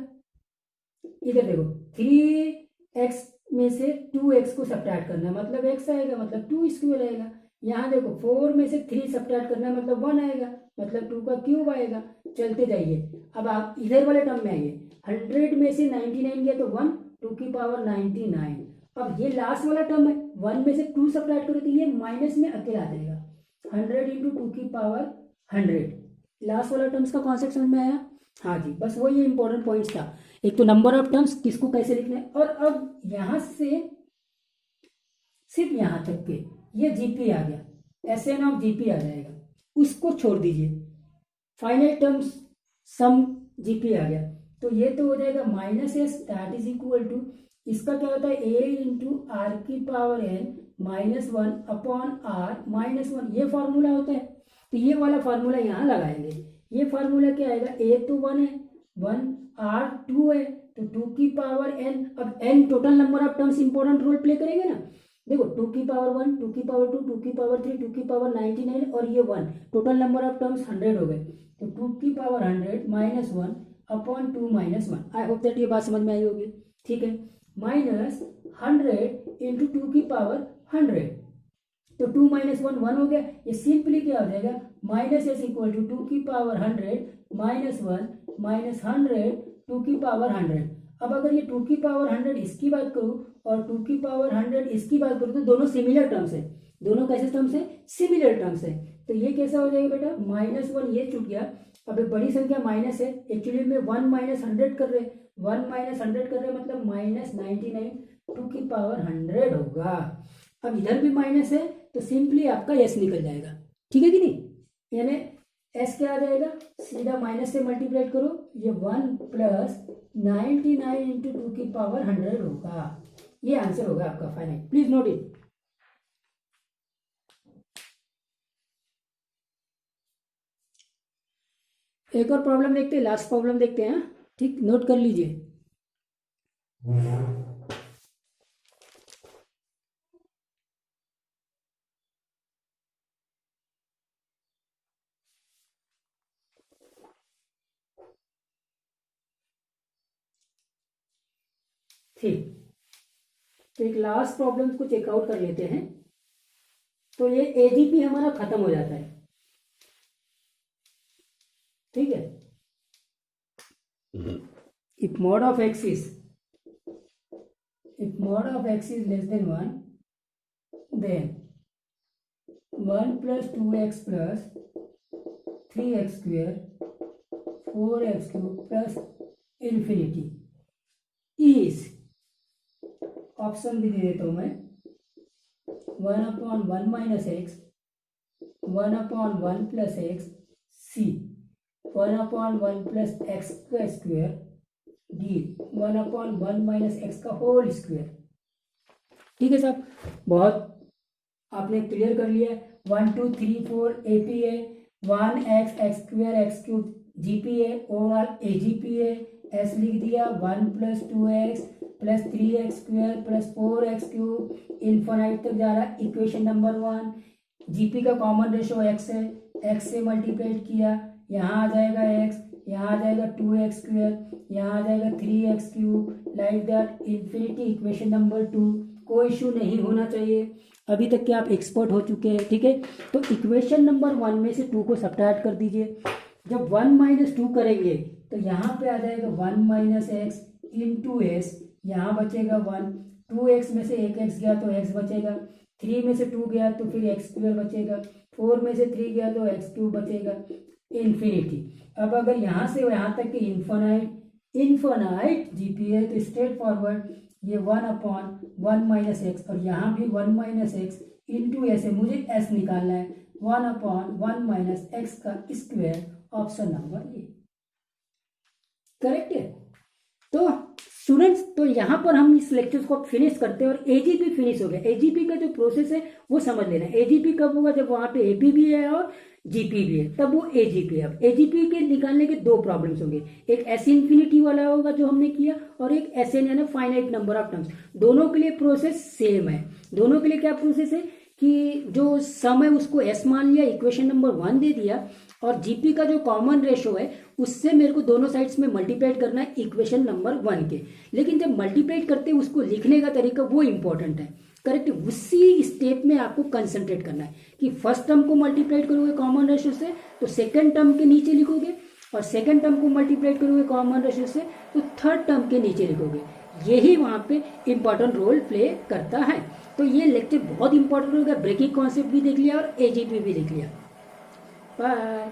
इधर देखो 3x में से 2x को सब्ट्रैक्ट करना है, मतलब x आएगा, मतलब 2 स्क्वायर आएगा। यहाँ देखो 4 में से 3 सब्ट्रैक्ट करना है, मतलब 1 आएगा, मतलब 2 का क्यूब आएगा। चलते जाइए, अब आप इधर वाले टर्म में आइए, 100 में से 99 गया तो 1, 2 की पावर 99। अब ये लास्ट वाला टर्म है, 1 में से 2 सब्ट्रैक्ट करो तो ये माइनस में अकेला आ जाएगा, 100 × 2 की पावर 100। लास्ट वाला टर्म्स का कॉन्सेप्ट समझ में आया? हाँ जी, बस वही इंपॉर्टेंट पॉइंट्स था, एक तो नंबर ऑफ टर्म्स किसको कैसे लिखना है, और अब यहां से सिर्फ यहां तक के ये जीपी आ गया, SN ऑफ जीपी आ जाएगा, उसको छोड़ दीजिए। फाइनाइट टर्म्स सम जीपी आ गया, तो ये तो हो जाएगा -s, that is equal to, इसका क्या होता है, a × r की पावर n -1 अपॉन r -1, ये फॉर्मूला होता है। तो ये वाला फॉर्मूला यहाँ लगाएंगे, ये फॉर्मूला क्या आएगा, a तो 1 है, 1, r 2 है, तो 2 की पावर n। अब n total number of terms important role play करेंगे ना, देखो 2 की पावर 1, 2 की पावर 2, 2 की पावर 3, 2 की पावर 99 और ये 1, टोटल नंबर ऑफ टर्म्स 100 हो गए। तो 2 की power 100 -1 upon 2 -1। I hope that ये बात समझ में आई होगी, ठीक है। -100 × 2 की पावर 100, तो 2 - 1 1 हो गया, ये सिंपली क्या हो जाएगा, -s इक्वल टू 2 की पावर 100 -1 -100 2 की पावर 100। अब अगर ये 2 की पावर 100 इसकी बात करूं और 2 की पावर 100 इसकी बात करूं तो दोनों सिमिलर टर्म्स है, दोनों कैसे टर्म्स है, सिमिलर टर्म्स है। तो ये कैसा हो जाएगा बेटा, -1 ये छूट गया, अब एक बड़ी संख्या माइनस है, एक्चुअली में 1 - 100 कर रहे, 1 - 100 कर रहे मतलब -99 2 की पावर 100 होगा। अब इधर भी माइनस है तो सिंपली आपका s निकल जाएगा, ठीक है कि नहीं, यानी s क्या आ जाएगा, सीधा माइनस से मल्टीप्लाई करो, ये 1 + 99 × 2 की पावर 100 होगा, ये आंसर होगा आपका फाइनल। Please note it. एक और प्रॉब्लम देखते हैं, लास्ट प्रॉब्लम देखते हैं, ठीक, नोट कर लीजिए। ठीक, तो एक लास्ट प्रॉब्लम को चेकआउट कर लेते हैं। तो ये एजीपी हमारा खत्म हो जाता है, ठीक है। If mod of x is less than 1, then 1 plus 2x plus 3x square 4x cube plus infinity is, option भी दे देता हूं मैं, 1/1 minus x, 1/1 plus x, c 1/1 plus x का स्क्वायर, डी 1/1 minus x का होल स्क्वायर। ठीक है साहब, बहुत आपने क्लियर कर लिया। 1 2 3 4 एपी है, 1x x square x cube GP है, ओवरऑल एजीपी है। एस लिख दिया, 1 plus 2x plus 3x square plus 4x cube infinite तक जा रहा है। इक्वेशन नंबर 1, जीपी का कॉमन रेशो x है, x से मल्टीप्लाइड किया, यहाँ आ जाएगा x, यहाँ आ जाएगा 2x स्क्वायर, यहाँ आ जाएगा 3x cube, like that infinity. Equation number 2, कोई इशू नहीं होना चाहिए, अभी तक के आप एक्सपर्ट हो चुके हैं, ठीक है। तो इक्वेशन नंबर 1 में से 2 को सब्ट्रैक्ट कर दीजिए। जब 1 - 2 करेंगे तो यहाँ पे आ जाएगा 1 - x इंटू एस, यहाँ बचेगा 1, 2x में से एक x गया तो x बचेगा, 3 में से 2 गया तो फिर x स्क्वायर बचेगा, 4 में से 3 गया तो x क्यूब बचेगा, इन्फिनिटी। अब अगर यहाँ से यहाँ तक कि इन्फिनाइट जीपी है तो स्ट्रेट फॉरवर्ड ये 1/1 - x, और यहाँ भी 1 - x इंटू एस है, मुझे s निकालना है, 1/1 - x का square, option number A correct है। तो स्टूडेंट्स, तो यहाँ पर हम इस लेक्चर को फिनिश करते हैं और एजीपी फिनिश हो गया। एजीपी का जो प्रोसेस है वो समझ लेना। एजीपी कब होगा? जब वहाँ पे एपी भी है और जीपी भी है, तब वो एजीपी है। अब एजीपी के निकालने के 2 प्रॉब्लम्स होंगे, एक एस इन्फिनिटी वाला होगा जो हमने किया, और एक एस एन यानी फाइनाइट नंबर ऑफ टर्म्स। दोनों के लिए प्रोसेस सेम है। दोनों के लिए क्या प्रोसेस है कि जो सम है उसको एस मान लिया, इक्वेशन नंबर 1 दे दिया, और जीपी का जो कॉमन रेशो है उससे मेरे को दोनों साइड्स में मल्टीप्लाइड करना है इक्वेशन नंबर 1 के। लेकिन जब मल्टीप्लाइड करते हैं उसको लिखने का तरीका वो इंपॉर्टेंट है, करेक्ट। उसी स्टेप में आपको कंसंट्रेट करना है कि फर्स्ट टर्म को मल्टीप्लाइड करोगे कॉमन रेशो से तो सेकंड टर्म के नीचे लिखोगे, और सेकंड टर्म को मल्टीप्लाइड करोगे कॉमन रेशो से तो थर्ड टर्म के नीचे लिखोगे। यही वहाँ पे इंपॉर्टेंट रोल प्ले करता है। तो ये लेक्चर बहुत इंपॉर्टेंट होगा। ब्रेकिंग कॉन्सेप्ट भी देख लिया और एजीपी भी देख लिया। बाय।